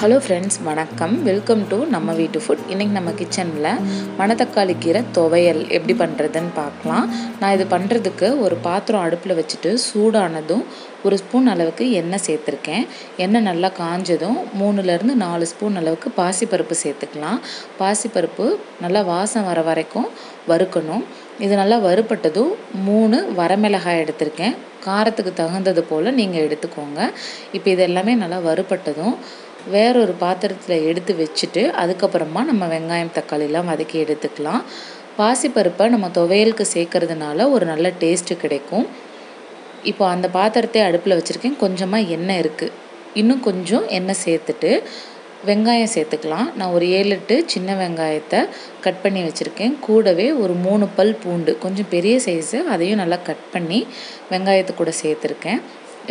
Hello friends, வணக்கம். Welcome to நம்ம வீட்டு ஃபுட். இன்றைக்கி நம்ம கிச்சனில் மணத்தக்காளி கீரை துவையல் எப்படி பண்ணுறதுன்னு பார்க்கலாம். நான் இது பண்ணுறதுக்கு ஒரு பாத்திரம் அடுப்பில் வச்சுட்டு சூடானதும் ஒரு ஸ்பூன் அளவுக்கு எண்ணெய் சேர்த்துருக்கேன். எண்ணெய் நல்லா காஞ்சதும் 3லேருந்து 4 ஸ்பூன் அளவுக்கு பாசிப்பருப்பு சேர்த்துக்கலாம். பாசிப்பருப்பு நல்லா வாசம் வர வரைக்கும் வறுக்கணும். இது நல்லா வறுபட்டதும் 3 வரமிளகாய் எடுத்திருக்கேன். காரத்துக்கு தகுந்தது போல் நீங்கள் எடுத்துக்கோங்க. இப்போ இது எல்லாமே நல்லா வறுபட்டதும் வேறொரு பாத்திரத்தில் எடுத்து வச்சுட்டு அதுக்கப்புறமா நம்ம வெங்காயம் தக்காளிலாம் வதக்கி எடுத்துக்கலாம். பாசிப்பருப்பை நம்ம துவையலுக்கு சேர்க்கறதுனால ஒரு நல்ல டேஸ்ட்டு கிடைக்கும். இப்போ அந்த பாத்திரத்தை அடுப்பில் வச்சுருக்கேன். கொஞ்சமாக எண்ணெய் இருக்குது. இன்னும் கொஞ்சம் எண்ணெய் சேர்த்துட்டு வெங்காயம் சேர்த்துக்கலாம். நான் ஒரு 7-8 சின்ன வெங்காயத்தை கட் பண்ணி வச்சுருக்கேன். கூடவே ஒரு 3 பல் பூண்டு, கொஞ்சம் பெரிய சைஸு, அதையும் நல்லா கட் பண்ணி வெங்காயத்தை கூட சேர்த்துருக்கேன்.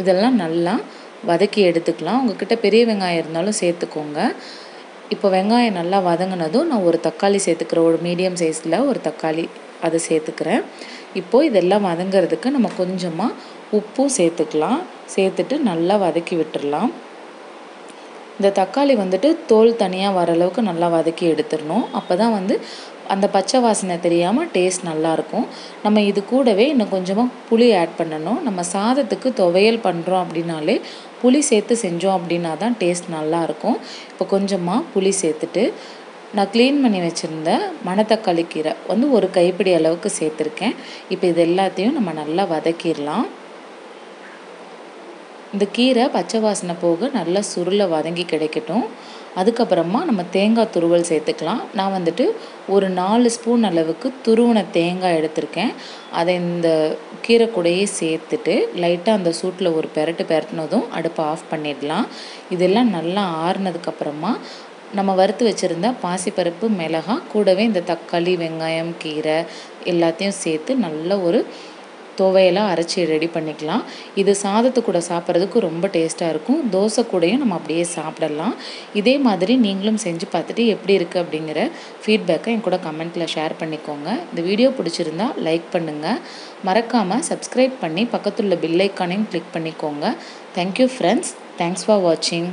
இதெல்லாம் நல்லா வதக்கி எடுத்துக்கலாம். உங்கள்கிட்ட பெரிய வெங்காயம் இருந்தாலும் சேர்த்துக்கோங்க. இப்போ வெங்காயம் நல்லா வதங்கினதும் நான் ஒரு தக்காளி சேர்த்துக்கிறேன். ஒரு மீடியம் சைஸில் ஒரு தக்காளி அதை சேர்த்துக்கிறேன். இப்போது இதெல்லாம் வதங்கிறதுக்கு நம்ம கொஞ்சமாக உப்பும் சேர்த்துக்கலாம். சேர்த்துட்டு நல்லா வதக்கி விட்டுடலாம். இந்த தக்காளி தோல் தனியாக வர அளவுக்கு நல்லா வதக்கி எடுத்துடணும். அப்போ தான் அந்த பச்சை வாசனை தெரியாமல் டேஸ்ட் நல்லாயிருக்கும். நம்ம இது கூடவே இன்னும் கொஞ்சமாக புளி ஆட் பண்ணணும். நம்ம சாதத்துக்கு துவையல் பண்ணுறோம் அப்படின்னாலே புளி சேர்த்து செஞ்சோம் அப்படின்னா தான் டேஸ்ட் நல்லாயிருக்கும். இப்போ கொஞ்சமாக புளி சேர்த்துட்டு நான் க்ளீன் பண்ணி வச்சுருந்த மணத்தக்காளி கீரை ஒரு கைப்பிடி அளவுக்கு சேர்த்துருக்கேன். இப்போ இது எல்லாத்தையும் நம்ம நல்லா வதக்கிடலாம். இந்த கீரை பச்சை வாசனை போக நல்லா சுருளை வதங்கி கிடைக்கட்டும். அதுக்கப்புறமா நம்ம தேங்காய் துருவல் சேர்த்துக்கலாம். நான் ஒரு 4 ஸ்பூன் அளவுக்கு துருவன தேங்காய் எடுத்திருக்கேன். அதை இந்த கீரை கூடையே சேர்த்துட்டு லைட்டாக அந்த சூட்டில் ஒரு பெரட்டினதும் அடுப்பை ஆஃப் பண்ணிடலாம். இதெல்லாம் நல்லா ஆறுனதுக்கப்புறமா நம்ம வறுத்து வச்சுருந்த பாசிப்பருப்பு, மிளகாய் கூடவே இந்த தக்காளி, வெங்காயம், கீரை எல்லாத்தையும் சேர்த்து நல்ல ஒரு துவையெல்லாம் அரைச்சி ரெடி பண்ணிக்கலாம். இது சாதத்து கூட சாப்பிட்றதுக்கு ரொம்ப டேஸ்ட்டாக இருக்கும். தோசை கூடையும் நம்ம அப்படியே சாப்பிடலாம். இதே மாதிரி நீங்களும் செஞ்சு பார்த்துட்டு எப்படி இருக்குது அப்படிங்கிற ஃபீட்பேக்கை என் கூட கமெண்ட்டில் ஷேர் பண்ணிக்கோங்க. இந்த வீடியோ பிடிச்சிருந்தா லைக் பண்ணுங்கள். மறக்காமல் சப்ஸ்கிரைப் பண்ணி பக்கத்துள்ள பெல் ஐக்கானையும் கிளிக் பண்ணிக்கோங்க. Thank you friends. தேங்க்ஸ் ஃபார் வாட்சிங்.